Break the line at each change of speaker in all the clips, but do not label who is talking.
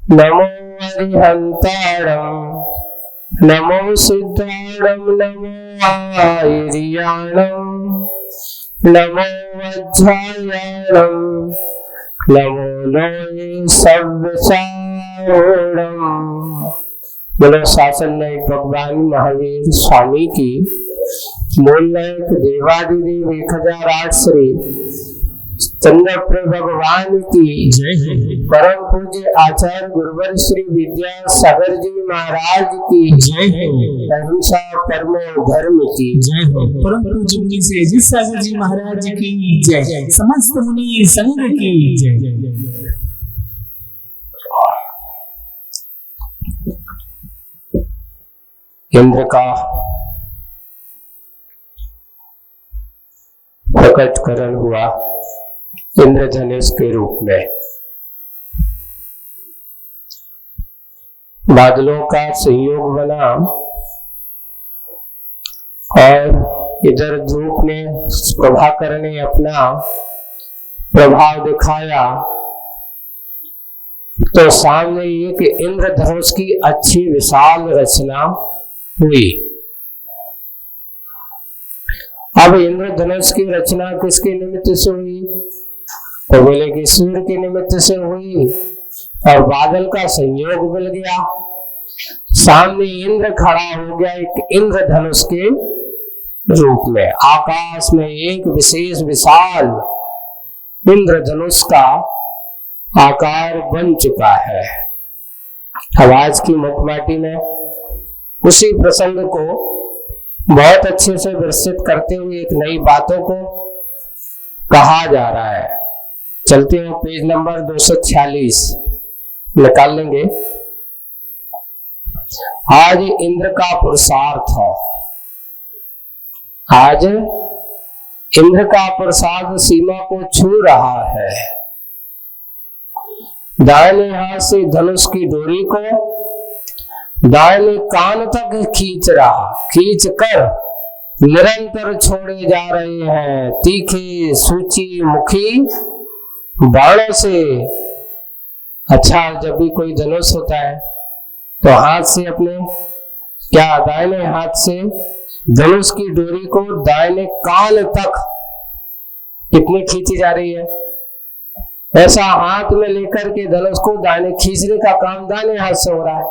नमो अरिहंताणं नमो सिद्धाणं नमो आयर्याणं नमो वज्रायाणं नमो लोये सव्यसारणं। बोलो शासन नायक भगवान महावीर स्वामी की, मूल नायक देवादिदेव 1008 श्री चंद्रप्र भगवान की जय। परम पूज्य आचार्य गुरुवर श्री विद्यासागर जी महाराज की जय। अहिंसा परमो धर्म की जय।
परम पूज्य मुनि श्री अजीत सागर जी महाराज की जय। समस्त मुनि संघ की जय।
इंद्र का प्रकटकरण हुआ इंद्रधनुष के रूप में। बादलों का संयोग बना और इधर धूप ने, प्रभाकर ने अपना प्रभाव दिखाया तो सामने एक इंद्रधनुष की अच्छी विशाल रचना हुई। अब इंद्रधनुष की रचना किसके निमित्त से हुई? तो बोले कि सूर्य के निमित्त से हुई और बादल का संयोग मिल गया, सामने इंद्र खड़ा हो गया एक इंद्रधनुष के रूप में। आकाश में एक विशेष विशाल इंद्रधनुष का आकार बन चुका है। अब आज की मुखमाटी में उसी प्रसंग को बहुत अच्छे से विस्तृत करते हुए एक नई बातों को कहा जा रहा है। चलते हैं पेज नंबर 246 निकाल लेंगे। आज इंद्र का पुरुषार्थ है। आज इंद्र का पुरुषार्थ सीमा को छू रहा है। दाहिने हाथ से धनुष की डोरी को दाहिने कान तक खींच रहा, खींच कर निरंतर छोड़े जा रहे हैं तीखे सूची मुखी बाणों से। अच्छा, जब भी कोई धनुष होता है तो हाथ से अपने क्या दाहिने हाथ से धनुष की डोरी को दाहिने कान तक कितनी खींची जा रही है। ऐसा हाथ में लेकर के धनुष को दाहिने खींचने का काम दाहिने हाथ से हो रहा है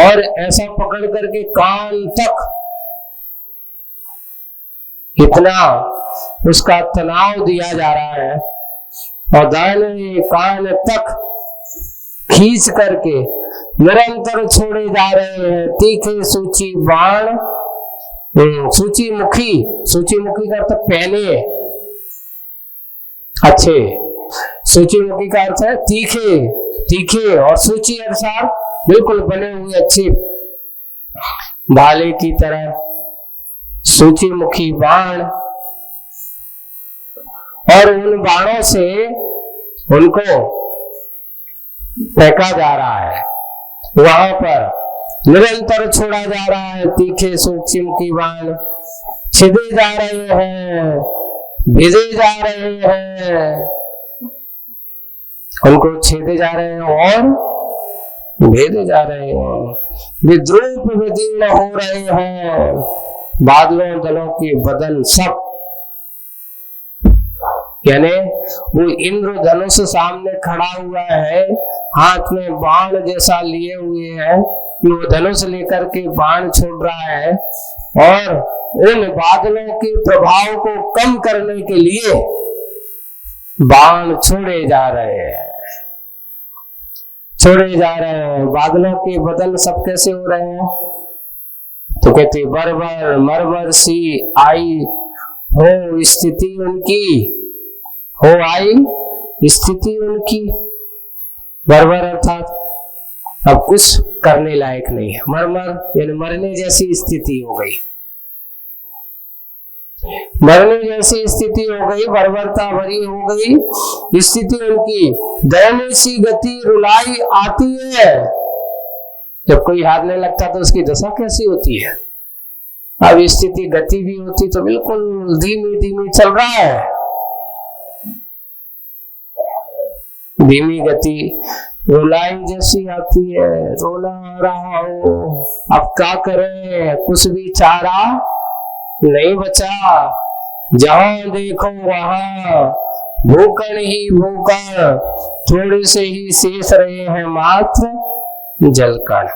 और ऐसा पकड़ करके कान तक इतना उसका तनाव दिया जा रहा है और दाहिने कान तक खींच करके निरंतर छोड़े जा रहे हैं तीखे सूची बाण। सूची मुखी का अर्थ पहने अच्छे, सूची मुखी का अर्थ है तीखे और सूची अनुसार बिल्कुल बने हुए अच्छे भाले की तरह सूची मुखी बाण। और उन बाणों से उनको फेंका जा रहा है, वहां पर निरंतर छोड़ा जा रहा है तीखे सूक्ष्म मुखी बाण। छिदे जा रहे हैं, भेजे जा रहे हैं, उनको छेदे जा रहे हैं और भेदे जा रहे हैं। विद्रूप विदीर्ण हो रहे हैं बादलों दलों के बदन सब। यानी वो इंद्रधनुष सामने खड़ा हुआ है, हाथ में बाण जैसा लिए हुए है, वो धनुष लेकर के बाण छोड़ रहा है और उन बादलों के प्रभाव को कम करने के लिए बाण छोड़े जा रहे हैं। बादलों के बदन सब कैसे हो रहे हैं? तो कहते बरबर मरबर सी आई हो स्थिति उनकी, हो आई स्थिति उनकी। बरबर अर्थात अब कुछ करने लायक नहीं है, मरमर यानी मरने जैसी स्थिति हो गई, मरने जैसी स्थिति हो गई, बर्बरता भरी हो गई स्थिति उनकी। दयनीय सी गति रुलाई आती है। जब कोई हारने लगता तो उसकी दशा कैसी होती है। अब स्थिति गति भी होती तो बिल्कुल धीमी धीमी चल रहा है, धीमी गति रुलाई जैसी आती है, रोना आ रहा हो, अब क्या करें, कुछ भी चारा नहीं बचा। जहां देखो वहां भूकण ही भूकण, थोड़े से ही शेष रहे हैं मात्र जलकण।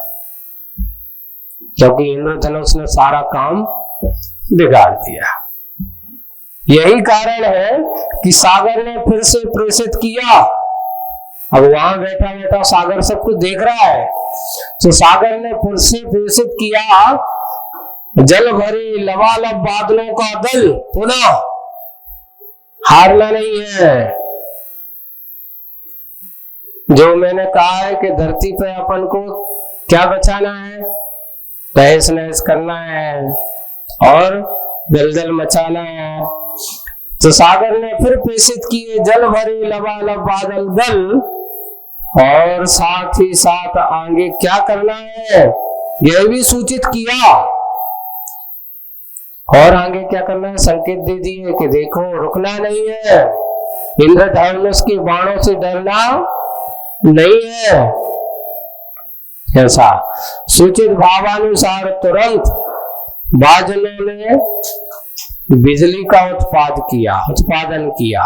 क्योंकि इंद्रधनुष ने सारा काम बिगाड़ दिया। यही कारण है कि सागर ने फिर से प्रेषित किया। अब वहां बैठा बैठा सागर सब कुछ देख रहा है, तो सागर ने फिर से प्रेषित किया जल भरे लबालब बादलों का दल। पुनः हारना नहीं है। जो मैंने कहा है कि धरती पे अपन को क्या बचाना है, तहस नहस करना है और दलदल मचाना है। तो सागर ने फिर प्रेषित किए जल भरे लबालब बादल दल, और साथ ही साथ आगे क्या करना है यह भी सूचित किया। और आगे क्या करना है संकेत दे दिए कि देखो रुकना नहीं है, इंद्रधनुष के बाणों से डरना नहीं है। ऐसा सूचित भावानुसार तुरंत बादलों ने बिजली का उत्पादन किया।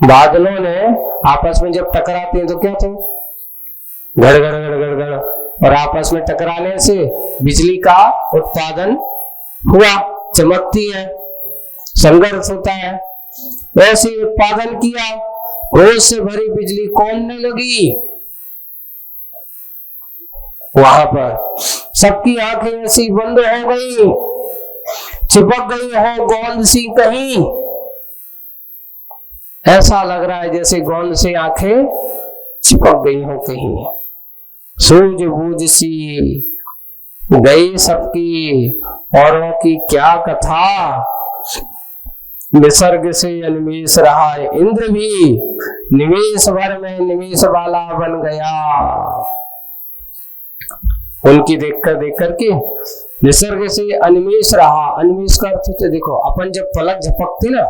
बादलों ने आपस में जब टकराते हैं तो क्या थे, गड़ गड़ गड़ गड़ गड़, और आपस में टकराने से बिजली का उत्पादन हुआ, चमकती है, संघर्ष होता है। वैसे उत्पादन किया, क्रोध से भरी बिजली कौनने लगी। वहां पर सबकी आंखें ऐसी बंद हो गई, चिपक गई हो गोंद सी कहीं। ऐसा लग रहा है जैसे गोंद से आंखें चिपक गई हो कहीं। सूझबूझ सी गई सबकी, औरों की क्या कथा। निसर्ग से अनिमेष रहा है इंद्र भी, निमेष भर में निमेष वाला बन गया। उनकी देख करके निसर्ग से अनिमेष रहा। अनिमेष का अर्थ होता है, देखो अपन जब पलक झपकते ना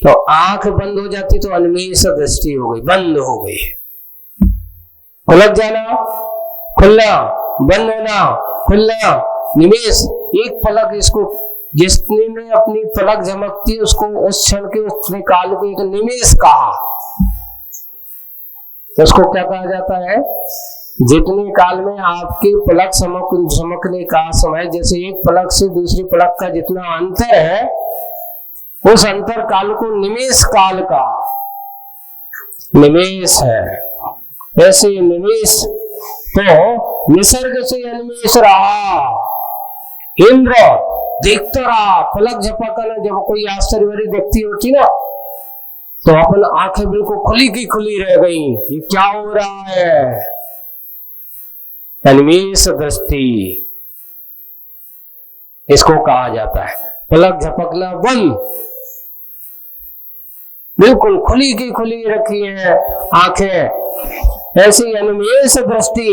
तो आंख बंद हो जाती, तो अनिमेष दृष्टि हो गई, बंद हो गई। पलक जाना, खुलना, बंद होना, खुलना, निमेष। एक पलक, इसको जिसने में अपनी पलक झमकती उसको उस क्षण के उसने काल को एक निमेष कहा। तो उसको क्या कहा जाता है, जितने काल में आपके पलक चमकने का समय, जैसे एक पलक से दूसरी पलक का जितना अंतर है, उस अंतर काल को निमेष काल का निमेष है। ऐसे निमेष तो निसर्ग से अनिमेष रहा इंद्र, देखता रहा। पलक झपकना जब कोई आश्चर्य भरी देखती होती ना, तो अपन आंखें बिल्कुल खुली की खुली रह गई, ये क्या हो रहा है। अनिमेष दृष्टि इसको कहा जाता है। पलक झपकना बंद, बिल्कुल खुली की खुली रखी है आंखें। ऐसी अनिमेष दृष्टि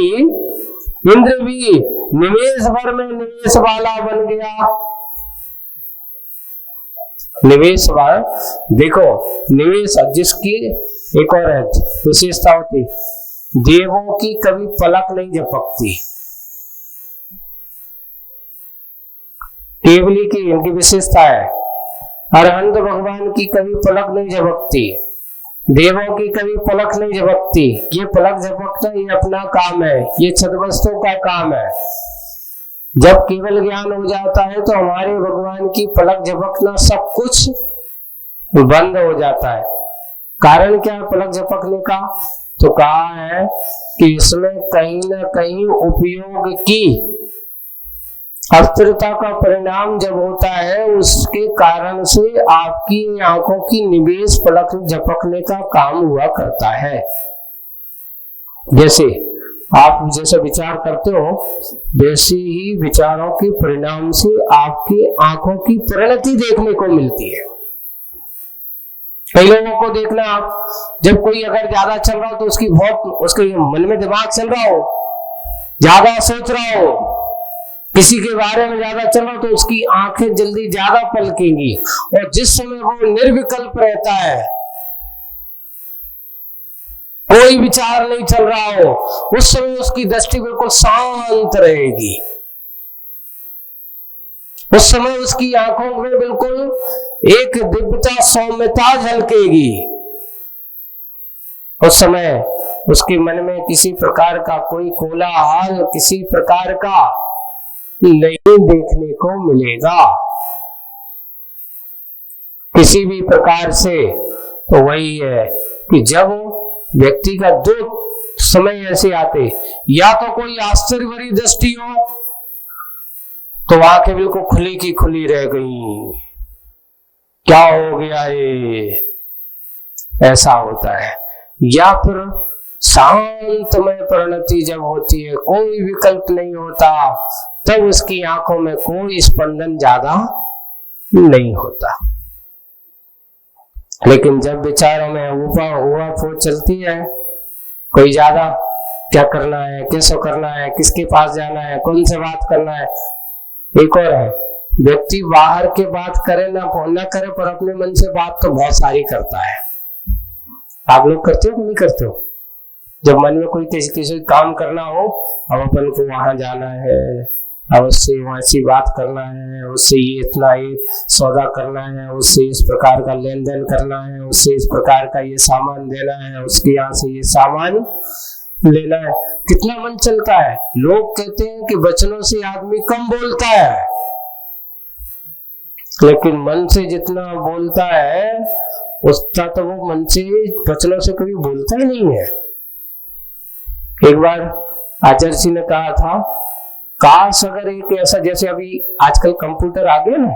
इंद्र भी निमेष भर में निमेष वाला बन गया। निवेश भर, देखो निवेश जिसकी एक और है विशेषता होती, देवों की कभी पलक नहीं झपकती। केवली की इनकी विशेषता है। अरहंत भगवान की कभी पलक नहीं झपकती, देवों की कभी पलक नहीं झपकती। ये पलक झपकना ये अपना काम है, ये छद्मस्तों का काम है। जब केवल ज्ञान हो जाता है तो हमारे भगवान की पलक झपकना सब कुछ बंद हो जाता है। कारण क्या है पलक झपकने का? तो कहा है कि इसमें कहीं ना कहीं उपयोग की अस्थिरता का परिणाम जब होता है, उसके कारण से आपकी आंखों की निवेश पलक झपकने का काम हुआ करता है। जैसे आप जैसे विचार करते हो, वैसे ही विचारों के परिणाम से आपकी आंखों की परिणति देखने को मिलती है। कई लोगों को देखना आप, जब कोई अगर ज्यादा चल रहा हो तो उसके मन में दिमाग चल रहा हो, ज्यादा सोच रहा हो, किसी के बारे में ज्यादा चल रहा हो तो उसकी आंखें जल्दी ज्यादा पलकेंगी। और जिस समय वो निर्विकल्प रहता है, कोई विचार नहीं चल रहा हो, उस समय उसकी दृष्टि बिल्कुल शांत रहेगी। उस समय उसकी आंखों में बिल्कुल एक दिव्यता, सौम्यता झलकेगी। उस समय उसके मन में किसी प्रकार का कोई कोलाहल, किसी प्रकार का नहीं देखने को मिलेगा किसी भी प्रकार से। तो वही है कि जब व्यक्ति का दो समय ऐसे आते, या तो कोई आश्चर्य भरी दृष्टि हो तो आंखें बिल्कुल खुली की खुली रह गई, क्या हो गया ये, ऐसा होता है। या फिर शांतमय परिणति जब होती है, कोई विकल्प नहीं होता, तब उसकी आंखों में कोई स्पंदन ज्यादा नहीं होता। लेकिन जब विचारों में हुआ फूट चलती है, कोई ज्यादा क्या करना है, कैसे करना है, किसके पास जाना है, कौन से बात करना है। एक और है, व्यक्ति बाहर के बात करे ना करे, पर अपने मन से बात तो बहुत सारी करता है। आप लोग करते हो कि नहीं करते हो? जब मन में कोई किसी काम करना हो, अब अपन को वहां जाना है, अब उससे वैसी बात करना है, उससे ये इतना ये सौदा करना है, उससे इस प्रकार का लेन देन करना है, उससे इस प्रकार का ये सामान देना है, उसके यहाँ से ये सामान लेना है, कितना मन चलता है। लोग कहते हैं कि वचनों से आदमी कम बोलता है, लेकिन मन से जितना बोलता है उतना तो वो मन से वचनों से कभी बोलता ही नहीं है। एक बार आचार्य जी ने कहा था, काश अगर एक ऐसा, जैसे अभी आजकल कंप्यूटर आ गया ना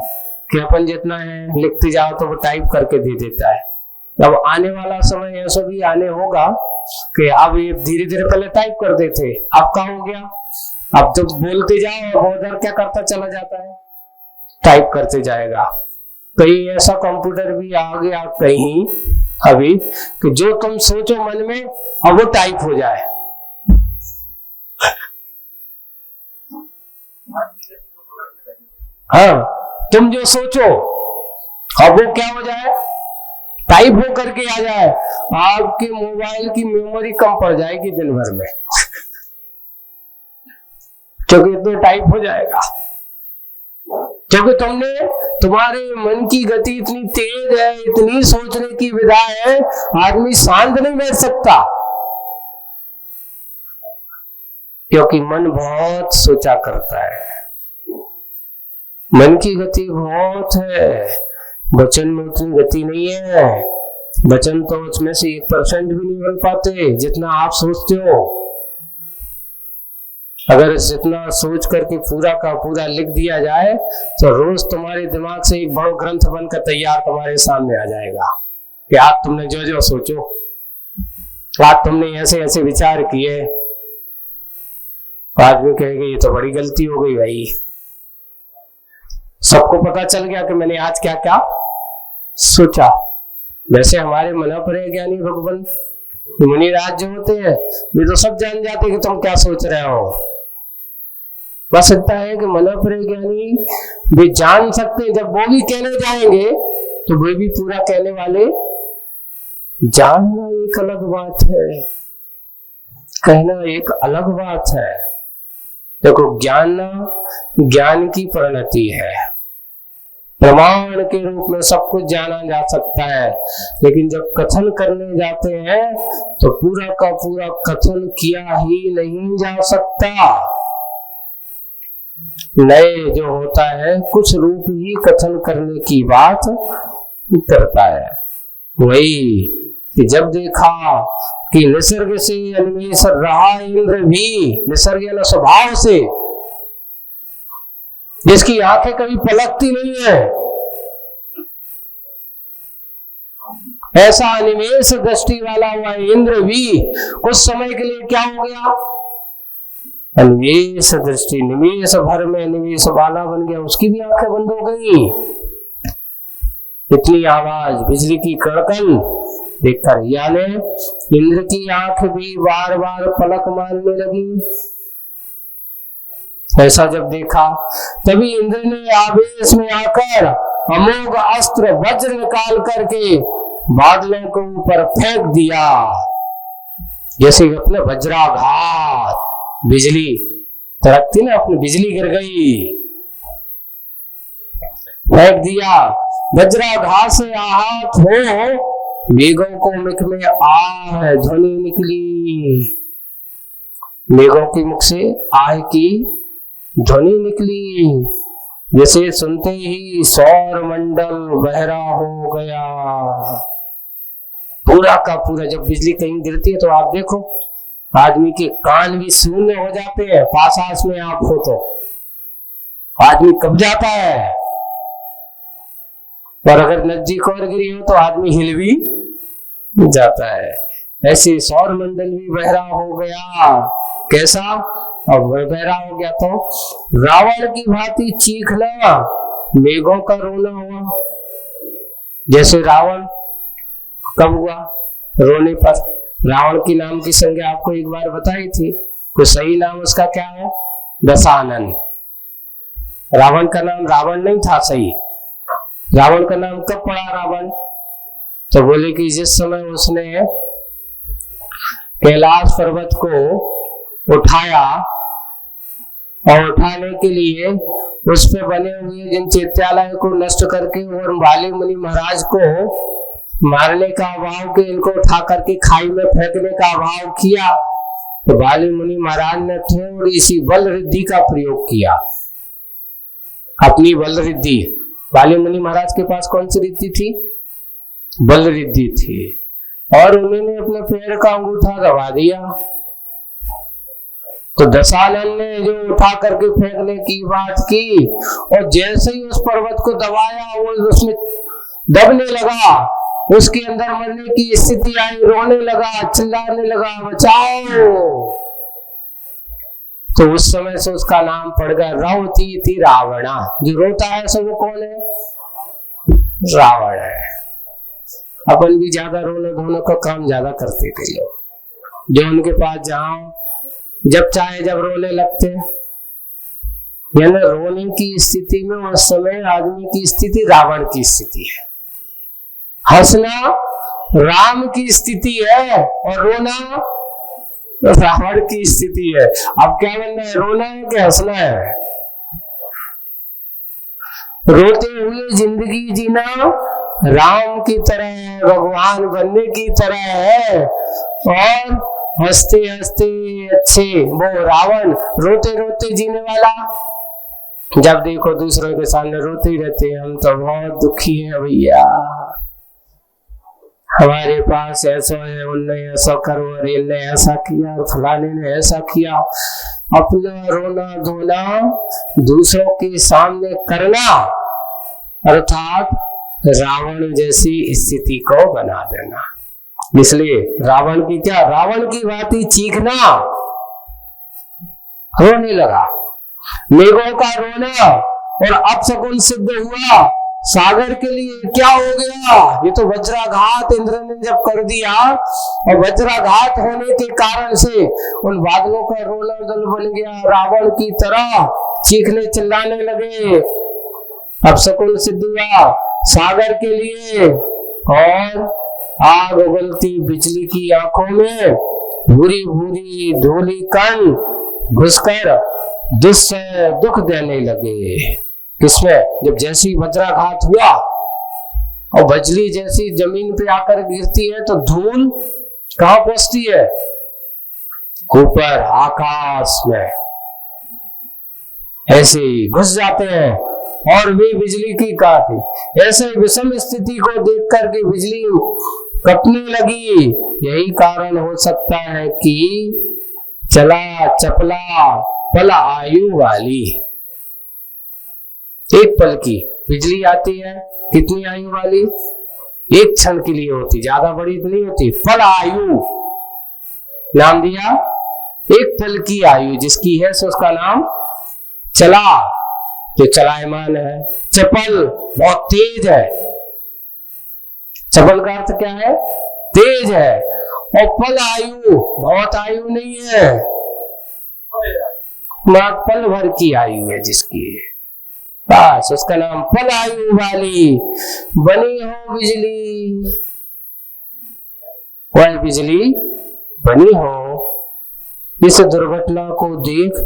कि अपन जितना है लिखते जाओ तो वो टाइप करके दे देता है। अब आने वाला समय ऐसा भी आने होगा कि अब ये धीरे धीरे पहले टाइप कर देते, अब क्या हो गया, अब तो बोलते जाओ, वो उधर क्या करता चला जाता है, टाइप करते जाएगा। कहीं ऐसा कंप्यूटर भी आ गया कहीं अभी कि जो तुम सोचो मन में, अब वो टाइप हो जाए। हाँ, तुम जो सोचो अब वो क्या हो जाए, टाइप हो करके आ जाए। आपके मोबाइल की मेमोरी कम पड़ जाएगी दिन भर में क्योंकि तो टाइप हो जाएगा, क्योंकि तुम्हारे मन की गति इतनी तेज है, इतनी सोचने की विधा है, आदमी शांत नहीं बैठ सकता, क्योंकि मन बहुत सोचा करता है। मन की गति बहुत है, वचन में उतनी गति नहीं है। वचन तो उसमें से 1% भी नहीं बन पाते जितना आप सोचते हो। अगर जितना सोच करके पूरा का पूरा लिख दिया जाए तो रोज तुम्हारे दिमाग से एक बड़ा ग्रंथ बनकर तैयार तुम्हारे सामने आ जाएगा कि आज तुमने जो जो सोचो, आज तुमने ऐसे ऐसे विचार किए। आदमी कहेगा ये तो बड़ी गलती हो गई भाई, सबको पता चल गया कि मैंने आज क्या क्या सोचा। वैसे हमारे मन पर ज्ञानी भगवान मुनिराज जो होते हैं वे तो सब जान जाते हैं कि तुम क्या सोच रहे हो। बस इतना है कि मन पर ज्ञानी वे जान सकते हैं, जब वो भी कहने जाएंगे तो वे भी पूरा कहने वाले। जानना एक अलग बात है, कहना एक अलग बात है। देखो, ज्ञान की परिणति है, प्रमाण के रूप में सब कुछ जाना जा सकता है, लेकिन जब कथन करने जाते हैं तो पूरा का पूरा कथन किया ही नहीं जा सकता। नए जो होता है कुछ रूप ही कथन करने की बात करता है। वही कि जब देखा कि निसर्ग से अन्वेष रहा इंद्र भी, निसर्ग यानी स्वभाव से, जिसकी आंखें कभी पलकती नहीं है, ऐसा अनिमेष दृष्टि वाला हुआ इंद्र भी कुछ समय के लिए क्या हो गया, अनिमेष दृष्टि, निमेष भर में निमेष वाला बन गया, उसकी भी आंखें बंद हो गई। इतनी आवाज, बिजली की कड़कन देखकर यानी इंद्र की आंख भी बार बार पलक मारने लगी। ऐसा जब देखा तभी इंद्र ने आवेश में आकर अमोघ अस्त्र वज्र निकाल करके बादलों के ऊपर फेंक दिया। जैसे अपने वज्राघात, बिजली तड़कती ना, अपनी बिजली गिर गई, फेंक दिया, वज्राघात से आहत हो मेघों को मुख में आह ध्वनि निकली, मेघों के मुख से आह की ध्वनि निकली, जैसे सुनते ही सौर मंडल बहरा हो गया। पूरा का पूरा जब बिजली कहीं गिरती है तो आप देखो आदमी के कान भी शून्य हो जाते हैं, पास में आप हो तो आदमी कब जाता है, और अगर नजदीक और गिरी हो तो आदमी हिल भी जाता है। ऐसे सौर मंडल भी बहरा हो गया। कैसा? अब बहरा हो गया तो रावण की भांति चीखना, मेघों का रोना हुआ। जैसे रावण कब हुआ? रोने पर। रावण की नाम की संज्ञा आपको एक बार बताई थी, तो सही नाम उसका क्या है? दशानन। रावण का नाम रावण नहीं था सही। रावण का नाम कब पड़ा रावण? तो बोले कि जिस समय उसने कैलाश पर्वत को उठाया और उठाने के लिए उस पे बने हुए जिन चैत्यालय को नष्ट करके और बाली मुनि महाराज को मारने का अभाव के इनको उठा करके खाई में फेंकने का अभाव किया, तो बाली मुनि महाराज ने थोड़ी सी बल रिद्धि का प्रयोग किया, अपनी बल रिद्धि। बाली मुनि महाराज के पास कौन सी रिद्धि थी? बल रिद्धि थी। और उन्होंने अपने पैर का अंगूठा दबा दिया, तो दशानन ने जो उठा करके फेंकने की बात की, और जैसे ही उस पर्वत को दबाया वो उसमें दबने लगा, उसके अंदर मरने की स्थिति आई, रोने लगा, चिल्लाने लगा, बचाओ। तो उस समय से उसका नाम पड़ गया रवती थी रावणा। जो रोता है सो वो कौन है? रावण है। अपन भी ज्यादा रोने धोने का काम ज्यादा करते थे लोग, जो उनके पास जाओ जब चाहे जब रोने लगते। यानी रोने की स्थिति में उस समय आदमी की स्थिति रावण की स्थिति है, हंसना राम की स्थिति है और रोना रावण की स्थिति है। अब क्या बनना है? रोना है कि हंसना है? रोते हुए जिंदगी जीना राम की तरह है, भगवान बनने की तरह है, और हंसते हंसते अच्छे वो रावण रोते रोते जीने वाला। जब देखो दूसरों के सामने रोते ही रहते हैं, हम तो बहुत दुखी हैं भैया, हमारे पास ऐसा है, उनने ऐसा करो, और इनने ऐसा किया, और फलाने ने ऐसा किया। अपना रोना धोना दूसरों के सामने करना, अर्थात रावण जैसी स्थिति को बना देना। इसलिए रावण की क्या? रावण की भांति चीखना, रोने लगा, मेघों का रोना, और अपशकुन सिद्ध हुआ। सागर के लिए क्या हो गया? ये तो वज्राघात इंद्र ने जब कर दिया, और वज्राघात होने के कारण से उन बादलों का रोना दल बन गया, रावण की तरह चीखने चिल्लाने लगे। अपशकुन सिद्ध हुआ सागर के लिए, और आग उगलती बिजली की आंखों में भूरी भूरी धूली कण घुसकर दुख देने लगे। किसमें? जब जैसी वज्राघात हुआ और बिजली जैसी जमीन पे आकर गिरती है तो धूल कहां पहुंचती है? ऊपर आकाश में ऐसे ही घुस जाते हैं, और वे बिजली की काटी। ऐसे विषम स्थिति को देख करके बिजली कटने लगी। यही कारण हो सकता है कि चला चपला पल आयु वाली, एक पल की बिजली आती है, कितनी आयु वाली? एक क्षण के लिए होती, ज्यादा बड़ी नहीं होती। पल आयु नाम दिया, एक पल की आयु जिसकी है सो उसका नाम चला, जो चलायमान है। चपल बहुत तेज है, चपल का अर्थ क्या है? तेज है। और पल आयु बहुत आयु नहीं है, मात्र पल भर की आयु है जिसकी, बस उसका नाम पल आयु वाली बनी हो बिजली। वह बिजली बनी हो। इस दुर्घटना को देख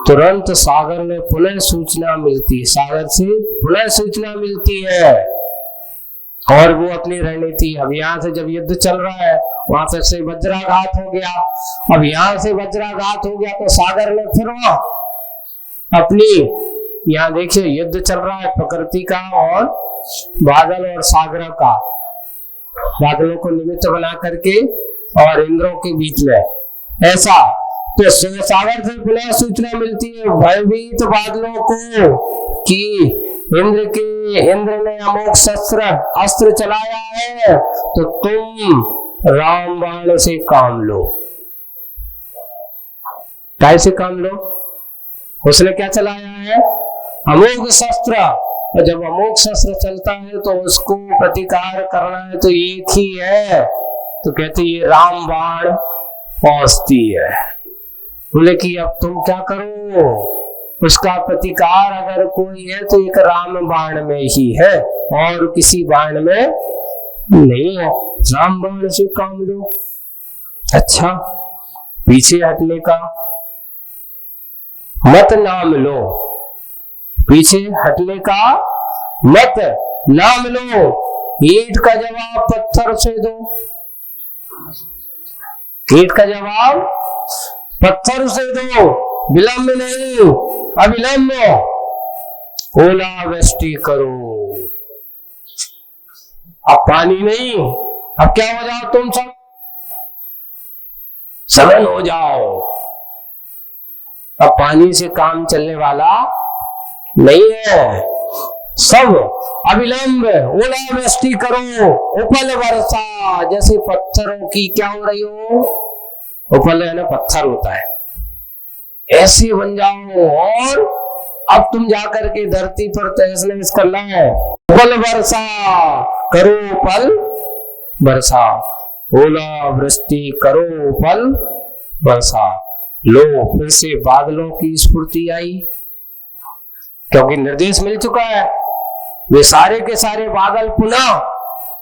तुरंत सागर में पुनः सूचना मिलती, सागर से पुनः सूचना मिलती है और वो अपनी रणनीति, अब यहाँ से जब युद्ध चल रहा है वहां से वज्राघात हो गया, अब यहाँ से वज्राघात हो गया तो सागर में फिर वहां अपनी, यहाँ देखिए युद्ध चल रहा है प्रकृति का और बादल और सागर का, बादलों को निमित्त बना करके और इंद्रों के बीच में ऐसा, तो सागर से पुनः सूचना मिलती है भयभीत बादलों को कि इंद्र ने अमोघ अस्त्र चलाया है, तो तुम रामबाण से काम लो। कैसे काम लो? उसने क्या चलाया है? अमोघ शस्त्र, और जब अमोघ शस्त्र चलता है तो उसको प्रतिकार करना है तो एक ही है, तो कहते ये रामबाण पहुंचती है। बोले कि अब तुम क्या करो, उसका प्रतिकार अगर कोई है तो एक राम बाण में ही है और किसी बाण में नहीं है, राम बाण से काम लो। अच्छा, पीछे हटने का मत नाम लो, पीछे हटने का मत नाम लो, ईंट का जवाब पत्थर से दो, ईंट का जवाब पत्थर से दो, विलंब नहीं, अविलंब ओलावृष्टि करो। अब पानी नहीं, अब क्या हो जाओ तुम सब सघन हो जाओ। अब पानी से काम चलने वाला नहीं है, सब अविलंब ओलावृष्टि करो, उपल वर्षा, जैसे पत्थरों की क्या हो रही हो, उपल है ना पत्थर होता है, ऐसे बन जाओ और अब तुम जाकर के धरती पर तहस नहस करना है। उपल वर्षा करो, उपल वर्षा, ओलावृष्टि करो, उपल वर्षा। लो, फिर से बादलों की स्फूर्ति आई, क्योंकि निर्देश मिल चुका है, वे सारे के सारे बादल पुनः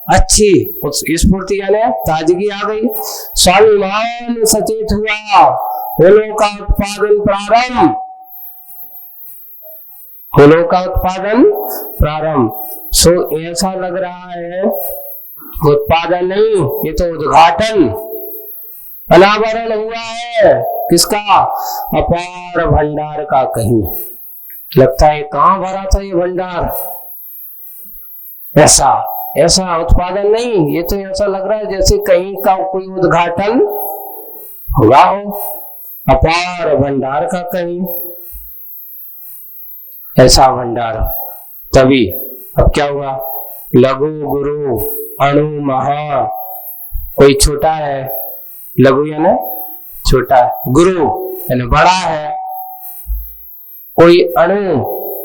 अच्छी स्फूर्ति यानी ताजगी आ गई, स्वाभिमान सचेत हुआ, फूलों का उत्पादन प्रारंभ, फूलों का उत्पादन प्रारंभ। सो ऐसा लग रहा है उत्पादन नहीं, ये तो उद्घाटन, अनावरण हुआ है किसका? अपार भंडार का। कहीं लगता है कहां भरा था ये भंडार, ऐसा ऐसा उत्पादन नहीं, ये तो ऐसा लग रहा है जैसे कहीं का कोई उद्घाटन हुआ हो, अपार भंडार का कहीं, ऐसा भंडार। तभी अब क्या हुआ? लघु गुरु अणु महा, कोई छोटा है, लघु यानी छोटा है, गुरु यानी बड़ा है, कोई अणु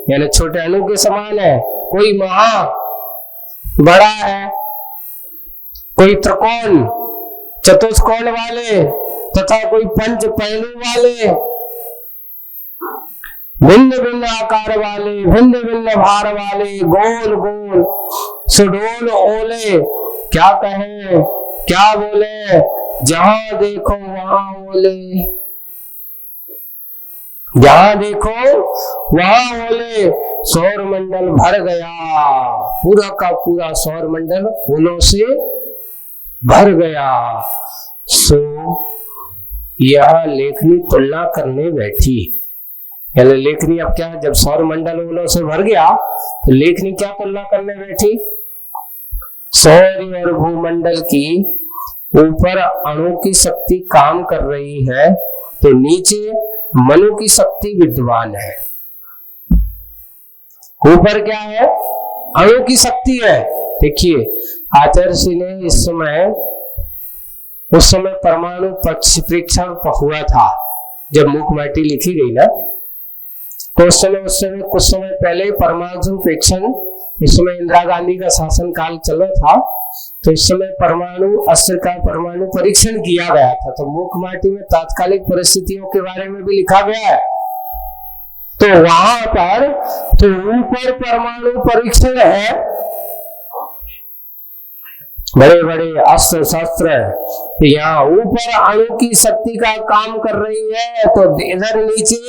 यानी छोटे अणु के समान है, कोई महा बड़ा है, कोई त्रिकोण चतुष्कोण वाले तथा कोई पंच पहलू वाले, भिन्न भिन्न आकार वाले, भिन्न भिन्न भार वाले, गोल गोल सुडोल ओले, क्या कहें क्या बोले, जहां देखो वहां ओले, जहां देखो वहां ओले, सौर मंडल भर गया, पूरा का पूरा सौर मंडल ओलों से भर गया। सो यह लेखनी तुलना करने बैठी, यानी लेखनी अब क्या, जब सौर मंडल ओलों से भर गया तो लेखनी क्या तुलना करने बैठी? सौर और भूमंडल की ऊपर अणु की शक्ति काम कर रही है तो नीचे मनु की शक्ति विद्यमान है। ऊपर क्या है? अणु की शक्ति है। देखिए आचार्य ने उस समय परमाणु परीक्षण हुआ था, जब मुखमाटी लिखी गई ना, तो उस समय कुछ समय पहले परमाणु परीक्षण, इस समय इंदिरा गांधी का शासन काल चल रहा था, तो इस समय परमाणु अस्त्र का परमाणु परीक्षण किया गया था। तो मुखमाटी में तात्कालिक परिस्थितियों के बारे में भी लिखा गया है। तो वहां पर तो ऊपर परमाणु परीक्षण है बड़े बड़े अस्त्र शस्त्र यहाँ ऊपर अणु की शक्ति का काम कर रही है, तो इधर नीचे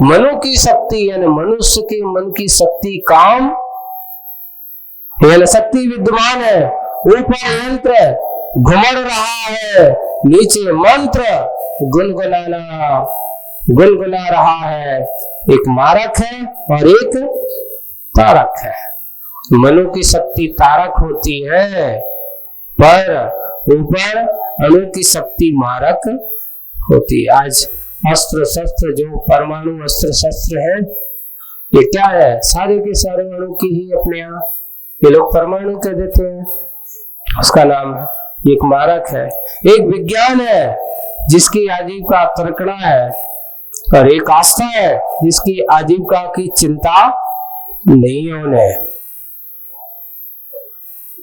मनु की शक्ति यानी मनुष्य के मन की शक्ति काम यानी शक्ति विद्यमान है। ऊपर यंत्र घुमड़ रहा है, नीचे मंत्र गुनगुना रहा है। एक मारक है और एक तारक है। मनु की शक्ति तारक होती है, पर ऊपर अणु की शक्ति मारक होती है। आज अस्त्र शस्त्र जो परमाणु अस्त्र शस्त्र है, ये क्या है? सारे के सारे अणु की ही अपने यहाँ ये लोग परमाणु कह देते हैं, उसका नाम है। एक मारक है, एक विज्ञान है जिसकी आजीविका तर्कणा है, और एक आस्था है जिसकी आजीविका की चिंता नहीं होने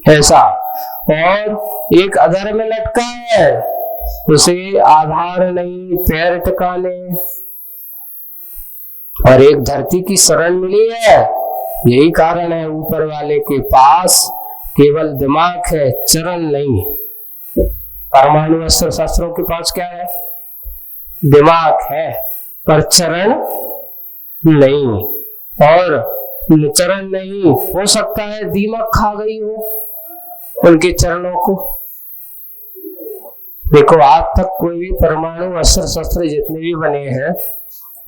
ऐसा। और एक अधर में लटका है, उसे आधार नहीं पैर टिकाने। और एक धरती की शरण मिली है, यही कारण है ऊपर वाले के पास केवल दिमाग है, चरण नहीं है। परमाणु अस्त्र शस्त्रों के पास क्या है? दिमाग है पर चरण नहीं। और चरण नहीं, हो सकता है दीमक खा गई हो उनके चरणों को। देखो आज तक कोई भी परमाणु अस्त्र शस्त्र जितने भी बने हैं,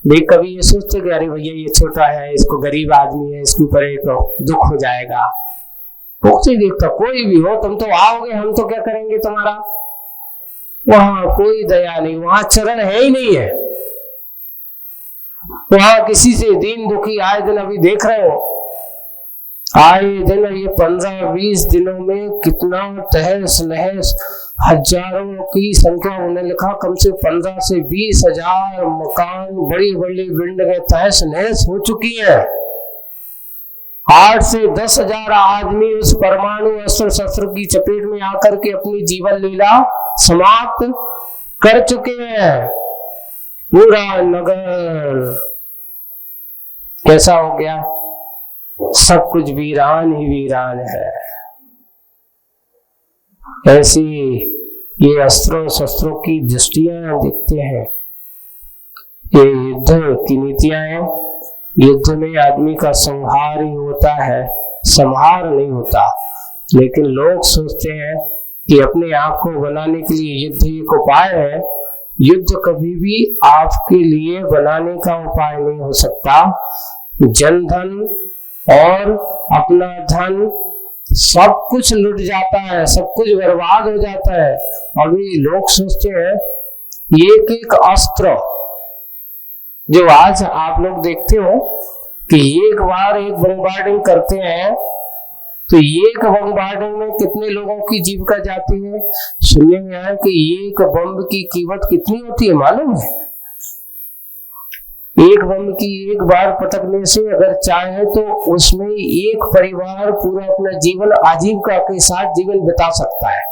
वे कभी ये सोचते कि अरे भैया ये छोटा है, इसको गरीब आदमी है, इसके ऊपर एक दुख हो जाएगा। वो नहीं देखता, कोई भी हो, तुम तो आओगे, हम तो क्या करेंगे तुम्हारा। वहां कोई दया नहीं, वहां चरण है ही नहीं है। वहां किसी से दीन दुखी आए दिन अभी देख रहे हो, आए दिन ये 15-20 दिनों में कितना तहस नहस, हजारों की संख्या उन्होंने लिखा, कम से 15 से 20 हजार मकान, बड़ी बड़ी बिल्डिंगें तहस नहस हो चुकी है। 8 से 10 हजार आदमी उस परमाणु अस्त्र शस्त्र की चपेट में आकर के अपनी जीवन लीला समाप्त कर चुके हैं। पूरा नगर कैसा हो गया? सब कुछ वीरान ही वीरान है। ऐसी ये अस्त्रों शस्त्रों की दृष्टियां देखते हैं। ये युद्ध की नीतियां हैं। युद्ध में आदमी का संहार ही होता है, संहार नहीं होता। लेकिन लोग सोचते हैं कि अपने आप को बनाने के लिए युद्ध एक उपाय है। युद्ध कभी भी आपके लिए बनाने का उपाय नहीं हो सकता। जन धन और अपना धन सब कुछ लुट जाता है, सब कुछ बर्बाद हो जाता है। अभी लोग सोचते हैं एक एक अस्त्र जो आज आप लोग देखते हो कि एक बार एक बमबार्डिंग करते हैं तो एक बमबार्डिंग में कितने लोगों की जीविका जाती है। सुनने में आया कि एक बम की कीमत कितनी होती है मालूम है? एक बम की एक बार पटकने से अगर चाहे तो उसमें एक परिवार पूरा अपना जीवन आजीविका के साथ जीवन बिता सकता है।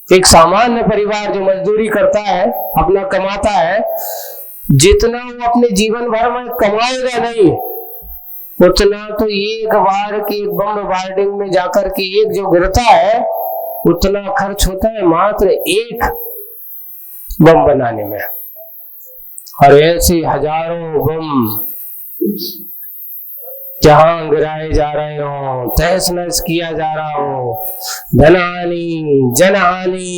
एक सामान्य परिवार जो मजदूरी करता है, अपना कमाता है, जितना वो अपने जीवन भर में कमाएगा नहीं, उतना तो एक बार की एक बम बार्डिंग में जाकर के एक जो गिरता है उतना खर्च होता है मात्र एक बम बनाने में। और ऐसे हजारों बम जहां गिराए जा रहे हो, तहस नहस किया जा रहा हो, धनहानि जनहानि,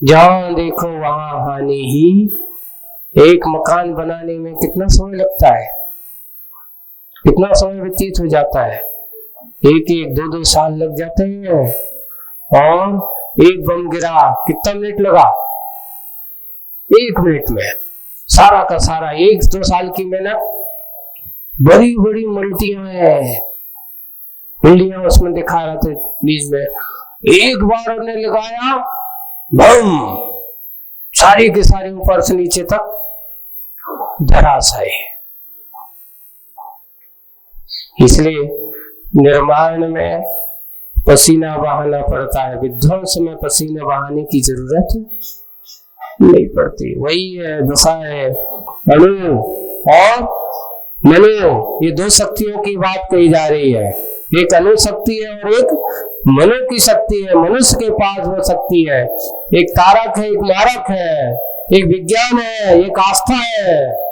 जहां देखो वहां हानि ही। एक मकान बनाने में कितना समय लगता है, कितना समय व्यतीत हो जाता है, एक 2-2 साल लग जाते हैं। और एक बम गिरा, कितना मिनट लगा? 1 मिनट में सारा का सारा 1-2 साल की मेहनत। बड़ी बड़ी मल्टियां हैं, इंडिया उसमें दिखा रहा था न्यूज में, एक बार उन्हें लगाया बम, सारी के सारी ऊपर से नीचे तक धराशायी। इसलिए निर्माण में पसीना बहाना पड़ता है, विध्वंस में पसीना बहाने की जरूरत नहीं पड़ती। वही है दशा है अणु और मनु, ये 2 शक्तियों की बात कही जा रही है। एक अणुशक्ति है और एक मनो की शक्ति है। मनुष्य के पास वो शक्ति है। एक तारक है, एक मारक है, एक विज्ञान है, एक आस्था है।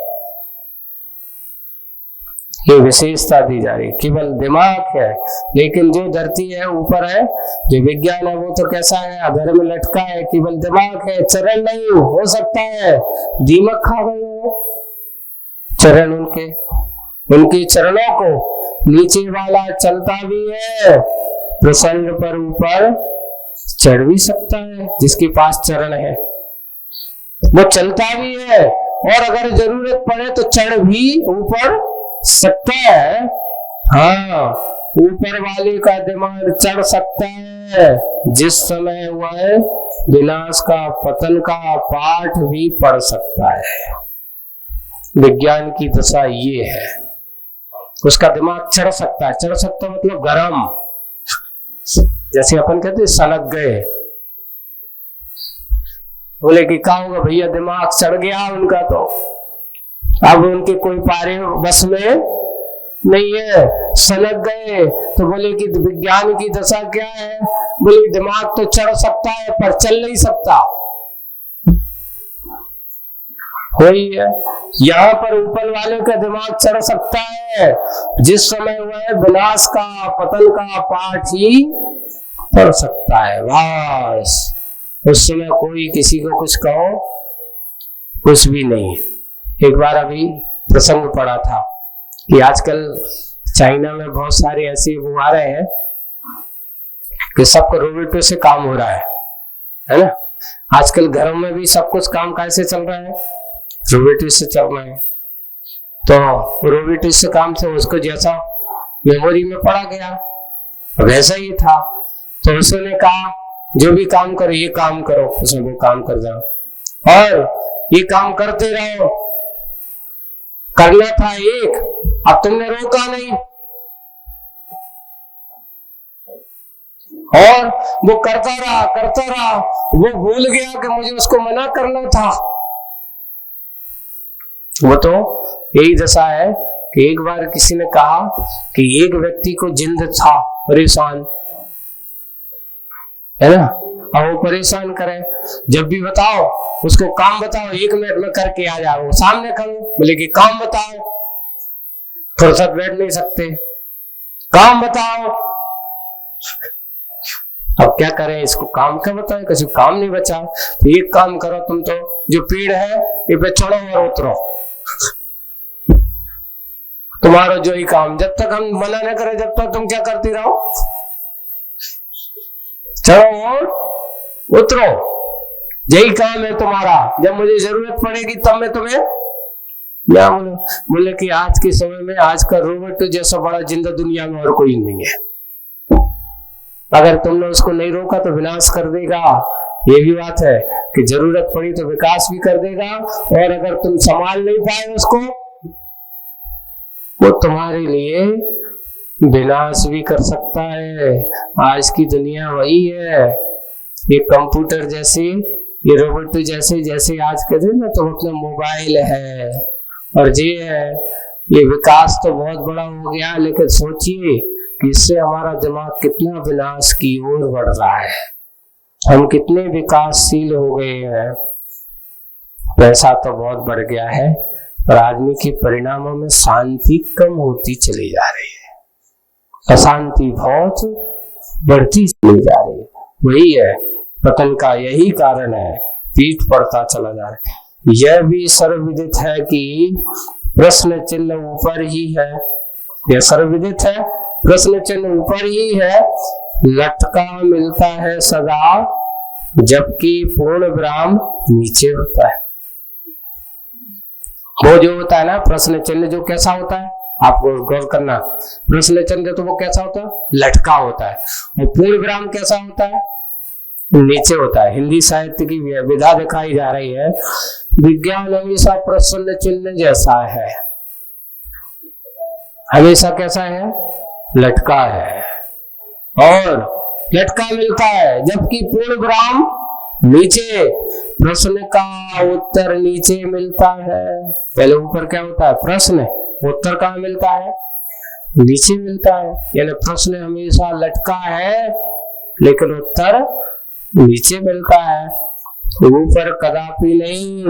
ये विशेषता दी जा रही है। केवल दिमाग है, लेकिन जो धरती है ऊपर है, जो विज्ञान है वो तो कैसा है, अधर में लटका है। केवल दिमाग है, चरण नहीं। हो सकता है दीमक खा गए हो चरण उनके चरणों को नीचे वाला चलता भी है, प्रसंग पर ऊपर चढ़ भी सकता है। जिसके पास चरण है वो चलता भी है, और अगर जरूरत पड़े तो चढ़ भी ऊपर सकता है। हाँ, ऊपर वाले का दिमाग चढ़ सकता है। जिस समय वह विनाश का, पतन का पाठ भी पढ़ सकता है। विज्ञान की दशा ये है, उसका दिमाग चढ़ सकता है। चढ़ सकता मतलब गरम, जैसे अपन कहते सनक गए। बोले कि क्या होगा भैया, दिमाग चढ़ गया उनका, तो अब उनके कोई पारे बस में नहीं है, सनक गए। तो बोले कि विज्ञान की दशा क्या है, बोले दिमाग तो चढ़ सकता है पर चल नहीं सकता। वही है, यहाँ पर ऊपर वाले का दिमाग चढ़ सकता है जिस समय वह विनाश का, पतन का पाठ ही पढ़ सकता है। बस उस समय कोई किसी को कुछ कहो कुछ भी नहीं। एक बार अभी प्रसंग पड़ा था कि आजकल चाइना में बहुत सारे ऐसे वो आ रहे हैं कि सबको रोबोट से काम हो रहा है ना। आजकल घरों में भी सब कुछ काम कैसे चल रहा है, रोबोट से चल रहा है। तो रोबोट से काम से उसको जैसा मेमोरी में पड़ा गया वैसा ही था। तो उसने कहा जो भी काम करो ये काम करो, उसने वो काम कर जाओ और ये काम करते रहो। करना था एक, अब तुमने रोका नहीं और वो करता रहा। वो भूल गया कि मुझे उसको मना करना था। वो तो यही दशा है कि एक बार किसी ने कहा कि एक व्यक्ति को जिंद था परेशान, है ना, और वो परेशान करे, जब भी बताओ उसको काम बताओ 1 मिनट में करके आ जाओ, सामने खड़ो। बोले कि काम बताओ, फुर्सत बैठ नहीं सकते, काम बताओ। अब क्या करें, इसको काम क्या बताएं, किसी काम नहीं बचा। तो एक काम करो, तुम तो जो पेड़ है ये पे चढ़ो और उतरो, तुम्हारा जो ही काम। जब तक हम मना न करें जब तक तुम क्या करती रहो, चढ़ो और उतरो, यही काम है तुम्हारा। जब मुझे जरूरत पड़ेगी तब मैं तुम्हें क्या बोलूं। बोले कि आज के समय में आज का रोबोट जैसा बड़ा जिंदा दुनिया में और कोई नहीं है। अगर तुमने उसको नहीं रोका तो विनाश कर देगा। ये भी बात है कि जरूरत पड़ी तो विकास भी कर देगा, और अगर तुम संभाल नहीं पाए उसको वो तुम्हारे लिए विनाश भी कर सकता है। आज की दुनिया वही है। ये कंप्यूटर जैसे, ये रोबोट जैसे, जैसे आज कहते हैं ना, तो अपना मोबाइल है और ये है, ये विकास तो बहुत बड़ा हो गया, लेकिन सोचिए कि इससे हमारा दिमाग कितना विनाश की ओर बढ़ रहा है। हम कितने विकासशील हो गए हैं, पैसा तो बहुत बढ़ गया है, और आदमी के परिणामों में शांति कम होती चली जा रही है, अशांति बहुत बढ़ती चली जा रही है। वही है पतन का, यही कारण है, पीठ पड़ता चला जा रहा है। यह भी सर्वविदित है कि प्रश्न चिन्ह ऊपर ही है, यह सर्वविदित है, प्रश्न चिन्ह ऊपर ही है, लटका मिलता है सदा, जबकि पूर्ण विराम नीचे होता है। वो जो होता है ना प्रश्न चिन्ह, जो कैसा होता है, आपको गौर करना, प्रश्न चिन्ह तो वो कैसा होता है, लटका होता है, और पूर्ण विराम कैसा होता है, नीचे होता है। हिंदी साहित्य की विधा दिखाई जा रही है, विज्ञान हमेशा प्रश्न चिन्ह जैसा है, हमेशा कैसा है, लटका है, और लटका मिलता है, जबकि पूर्ण विराम नीचे। प्रश्न का उत्तर नीचे मिलता है। पहले ऊपर क्या होता है, प्रश्न, उत्तर कहाँ मिलता है, नीचे मिलता है। यानी प्रश्न हमेशा लटका है लेकिन उत्तर नीचे मिलता है, ऊपर कदापि नहीं।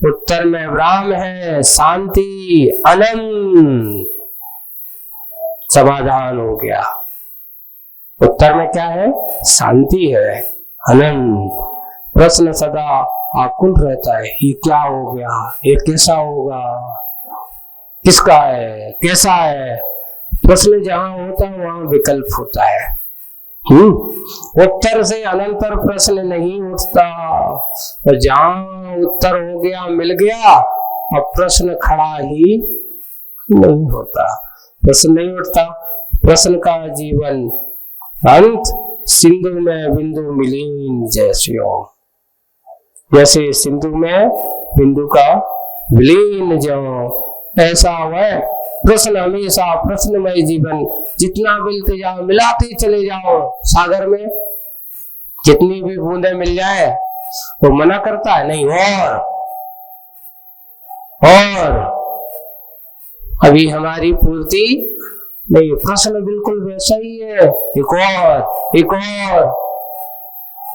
उत्तर में विराम है, शांति, अनंत समाधान हो गया। उत्तर में क्या है? शांति है, अनंत। प्रश्न सदा आकुल रहता है, ये क्या हो गया, ये कैसा होगा, किसका है, कैसा है। प्रश्न जहां होता है वहां विकल्प होता है। उत्तर से अनंतर प्रश्न नहीं उठता, और जहां उत्तर हो गया, मिल गया, अब प्रश्न खड़ा ही नहीं होता, प्रश्न नहीं उठता। प्रश्न का जीवन अंत सिंधु में बिंदु विलीन जैसे सिंधु में बिंदु का विलीन जो ऐसा वह प्रश्न हमेशा प्रश्नमय जीवन। जितना मिलते जाओ, मिलाते चले जाओ, सागर में जितनी भी बूंदें मिल जाए वो मना करता है नहीं, और अभी हमारी पूर्ति नहीं। प्रश्न बिल्कुल वैसा ही है, एक और,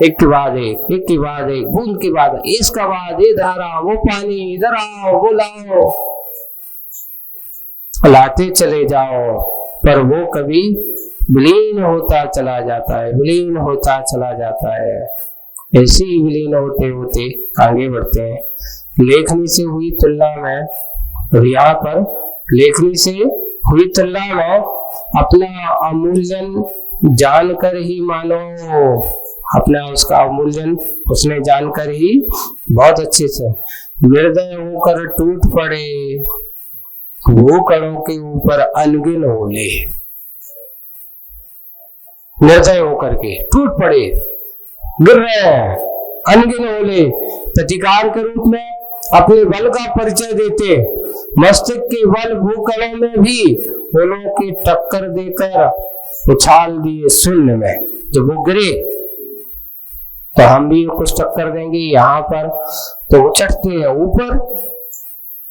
एक के बाद एक, एक के बाद एक, बूंद के बाद इसका बाद ये धारा, वो पानी, इधर आओ, वो लाओ, लाते चले जाओ, पर वो कभी विलीन होता चला जाता है, विलीन होता चला जाता है। ऐसे ही विलीन होते होते आगे बढ़ते हैं। लेखनी से हुई तुलना में, और यहाँ पर लेखनी से हुई तुलना में अपना अमूल्यन जानकर ही मानो, अपना उसका अवमूल्यन उसने जानकर ही बहुत अच्छे से निर्दय होकर टूट पड़े, वो कणों के ऊपर अनगिन ओले। निर्दय होकर के टूट पड़े, गिर रहे हैं, अनगिन ओले प्रतिकार के रूप में अपने बल का परिचय देते, मस्तिष्क के बल भूकणों में भी ओलों की टक्कर देकर उछाल दिए शून्य में। जब वो गिरे तो हम भी कुछ टक्कर देंगे यहाँ पर, तो वो चढ़ते हैं ऊपर,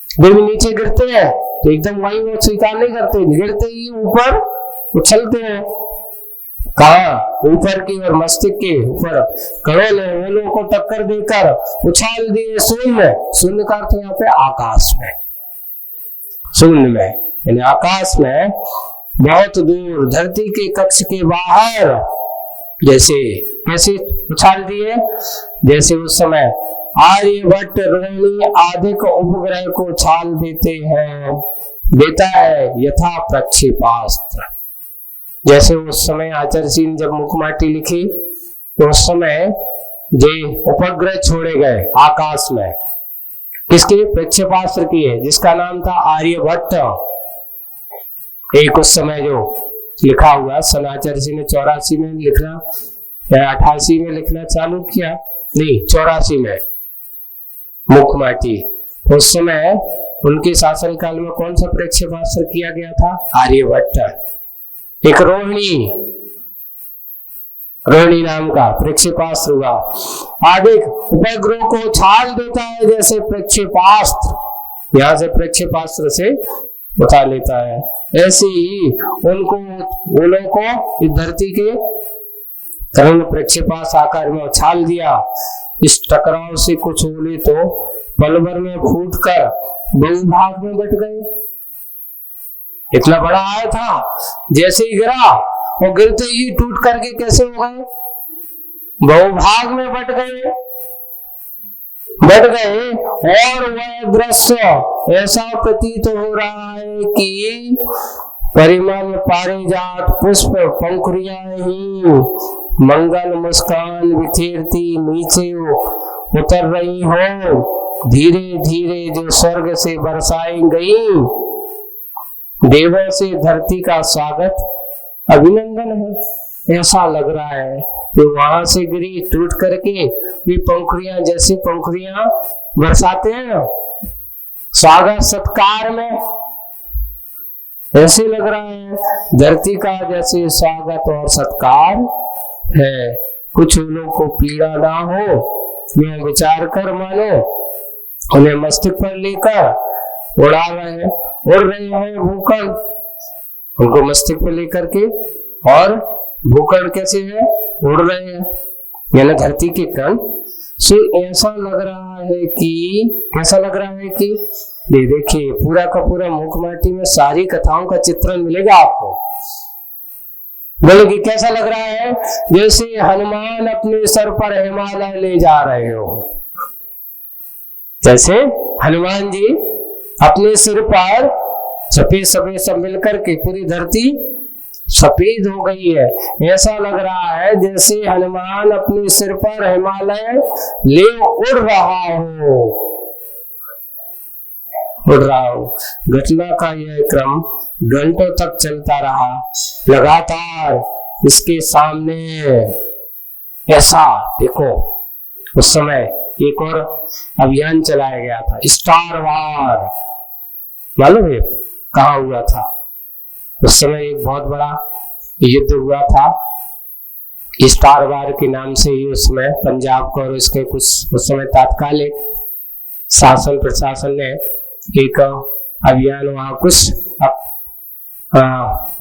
वे भी नीचे गिरते हैं तो एकदम वही वो स्वीकार नहीं करते, गिरते ही ऊपर उछलते हैं। कहा? ऊपर की और मस्तिष्क के ऊपर कणों ने ओलों को टक्कर देकर उछाल दिए शून्य। शून्य का अर्थ यहाँ पे आकाश में, शून्य में यानी आकाश में बहुत दूर धरती के कक्ष के बाहर। जैसे कैसे उछाल दिए? जैसे उस समय आर्यभट्ट रोहिणी आदि को उपग्रह को उछाल देता है यथा प्रक्षेपास्त्र। जैसे उस समय आचार्य सिंह ने जब मुखमाटी लिखी तो उस समय जो उपग्रह छोड़े गए आकाश में, किसके? प्रक्षेपास्त्र की है, जिसका नाम था आर्यभट्ट। एक उस समय जो लिखा हुआ सन आचार्य सिंह ने 84 में लिखना या 88 में लिखना चालू किया, नहीं 84 में मुखमाटी। उस समय उनके शासन काल में कौन सा प्रक्षेपास्त्र किया गया था? आर्यभट्ट। एक रोहिणी नाम का प्रक्षेपास्त्र हुआ। आगे उपग्रह को उछाल देता है जैसे प्रक्षेपास्त्र, यहां से प्रक्षेपास्त्र से उठा लेता है। ऐसे ही उनको ओलों को इस धरती के करण प्रक्षेपास्त्र आकार में उछाल दिया। इस टकराव से कुछ ओले तो पल भर में फूटकर बहुभाग में बट गए। इतना बड़ा आया था, जैसे ही गिरा और गिरते ही टूट करके कैसे हो गए? बहुभाग में बट गए। और वह दृश्य ऐसा प्रतीत हो रहा है कि परिमल पारिजात पुष्प पंखुड़ियां ही मंगल मुस्कान बिखेरती नीचे उतर रही हो, धीरे धीरे जो स्वर्ग से बरसाई गई। देवों से धरती का स्वागत अभिनंदन है, ऐसा लग रहा है कि वहां से गिरी टूट करके भी पंखुड़ियां, जैसी पंखुड़ियां बरसाते हैं ना स्वागत सत्कार में, ऐसे लग रहा है धरती का जैसे स्वागत और सत्कार है। कुछ लोगों को पीड़ा ना हो यह विचार कर मानो उन्हें मस्तिष्क पर लेकर उड़ रहे हैं भूकंप, उनको मस्तिष्क पे लेकर के, और भूकर्ण कैसे है, उड़ रहे हैं, यानी धरती के कण। सो ऐसा लग रहा है कि, कैसा लग रहा है कि देखिए पूरा का पूरा मुखमाटी में सारी कथाओं का चित्रण मिलेगा आपको। बोले कि कैसा लग रहा है, जैसे हनुमान अपने सर पर हिमालय ले जा रहे हो। जैसे हनुमान जी अपने सिर पर सफेद सफेद सब मिलकर के पूरी धरती सफेद हो गई है। ऐसा लग रहा है जैसे हनुमान अपने सिर पर हिमालय ले उड़ रहा हो, उड़ रहा हो। घटना का यह क्रम घंटों तक चलता रहा। लगातार इसके सामने ऐसा, देखो उस समय एक और अभियान चलाया गया था, स्टार वार। मालूम है कहाँ हुआ था? उस समय एक बहुत बड़ा युद्ध हुआ था, स्टार वार के नाम से ही। उसमें पंजाब को और इसके कुछ उस समय तात्कालिक शासन प्रशासन ने एक अभियान, वहां कुछ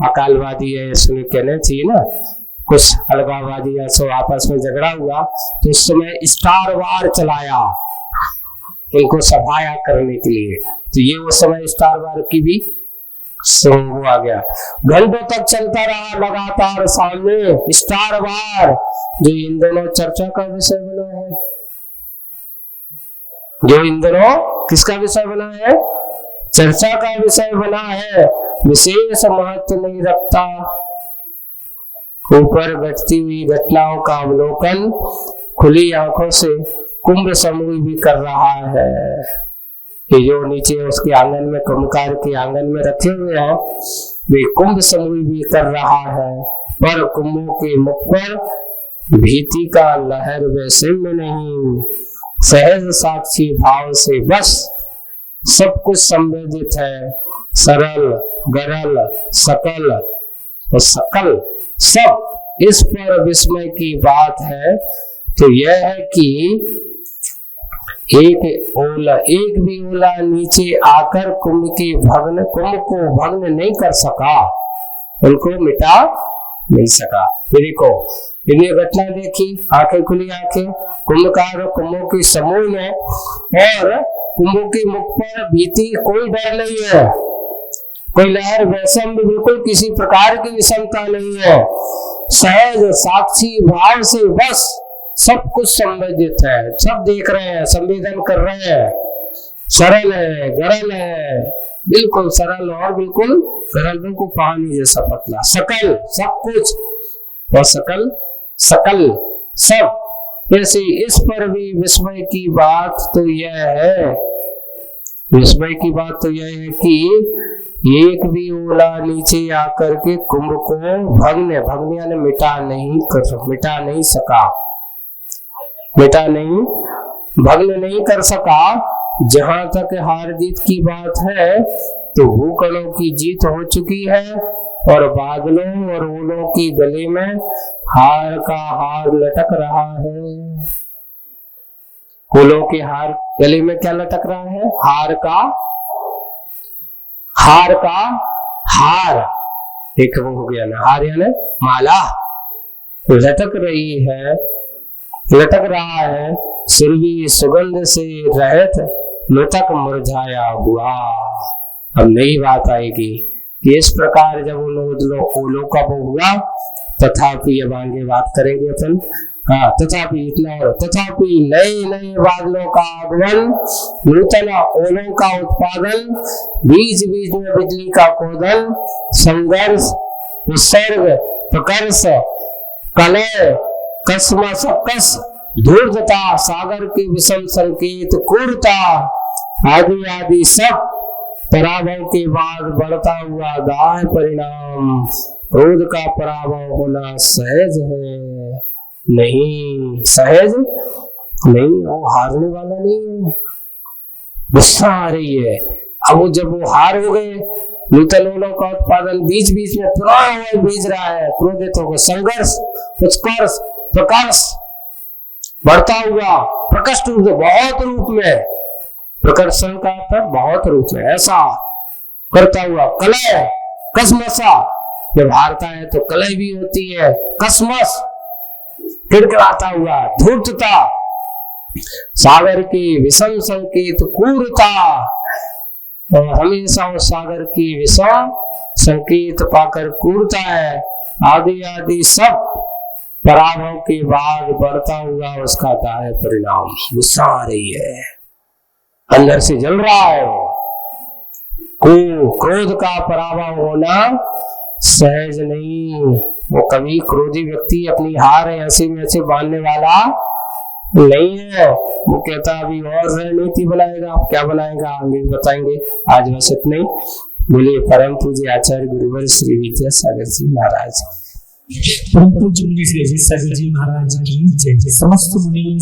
अकालवादी है इसमें कहना चाहिए ना, कुछ अलगाववादी है, सो आपस में झगड़ा हुआ, तो उस समय स्टार वार चलाया इनको सफाया करने के लिए। तो ये उस समय स्टार वार की भी समूह आ गया। घंटों तक चलता रहा लगातार सामने स्टार वार, जो इन दोनों चर्चा का विषय बना है, जो इन दोनों किसका विषय बना है, चर्चा का विषय बना है। विशेष महत्व नहीं रखता, ऊपर घटती हुई घटनाओं का अवलोकन खुली आंखों से कुंभ समूह भी कर रहा है। ये जो नीचे उसके आंगन में, कुंभकार के आंगन में रखे हुए हैं, वे कुंभ समूह भी कर रहा है। पर कुंभों के मुख पर भीति का लहर वैसे में नहीं, सहज साक्षी भाव से बस सब कुछ संवेदित है। सरल गरल सकल और सकल सब इस पर विस्मय की बात है। तो यह है कि एक भी ओला नीचे आकर कुंभ को भग्न नहीं कर सका, उनको मिटा नहीं सका। ये देखो, ये घटना देखी, आंखें खुली आंखें, कुंभकार और कुंभों की समूह में, और कुंभों के मुख पर भीति, कोई डर नहीं है, कोई लहर वैसे भी बिल्कुल किसी प्रकार की विषमता नहीं है। सहज साक्षी भाव से बस सब कुछ संवेदित है, सब देख रहे हैं, संवेदन कर रहे हैं। सरल है गरल है, बिल्कुल सरल और बिल्कुल गरल, बिल्कुल पानी जैसा पतला। सकल सब कुछ, और सकल सकल सब। ऐसे इस पर भी विस्मय की बात तो यह है, विस्मय की बात तो यह है कि एक भी ओला नीचे आकर के कुंभ को भग्न यानी मिटा नहीं सका, भग्न नहीं कर सका। जहां तक हार जीत की बात है, तो भूकणों की जीत हो चुकी है, और बादलों और ओलों की गले में हार का हार लटक रहा है। ओलों के हार गले में क्या लटक रहा है? हार का हार, एक वो हो गया ना, हार यानी माला लटक रही है, लटक रहा है। सुरभि सुगंध से रहित मृतक मुरझाया हुआ। अब नई बात आएगी कि इस प्रकार जब ओलों का वो हुआ, तथापि अब आगे बात करेंगे अपन। तथापि इतना, तथापि नए बादलों का आगमन, नूतन ओलों का उत्पादन, बीच बीच में बिजली का कोदन, संघर्ष, उत्सर्ग, प्रकर्ष, कलय, कसमसकस, धूर्तता, सागर के विषम संकेत, क्रूरता आदि आदि सब पराभव के बाद बढ़ता हुआ दाह परिणाम। क्रोध का पराभव होना सहज है नहीं, सहज नहीं, वो हारने वाला नहीं है। गुस्सा आ रही है। अब वो जब वो हार हो गए, नूतन ओलों का उत्पादन बीच बीच में भेज रहा है, क्रोधित होकर संघर्ष, उत्कर्ष, प्रकर्ष बढ़ता हुआ, प्रकट रूप से, बहुत रूप में, प्रकर्षण का अर्थ बहुत रूप में, ऐसा करता हुआ, कलय कसमसा जब हारता है तो कलह भी होती है, कसमस किड़किड़ाता हुआ, धूर्तता, सागर की विषम संकेत क्रूरता, और हमेशा उस सागर की विषम संकेत पाकर क्रूरता है, आदि आदि सब पराभव के बाद बढ़ता हुआ उसका दाय परिणाम गुस्सा आ रही है, अंदर से जल रहा है वो। क्रोध का पराभव होना सहज नहीं। वो कभी क्रोधी व्यक्ति अपनी हार ऐसे में ऐसे बांधने वाला नहीं है। वो कहता अभी और रणनीति बनाएगा, क्या बनाएगा आगे बताएंगे, आज बस इतना ही। बोलिए परम पूज्य आचार्य गुरुवर श्री विद्यासागर जी महाराज,
परम पूज्य मुनि श्री विद्यासागर जी महाराज की जय। समस्त मुनि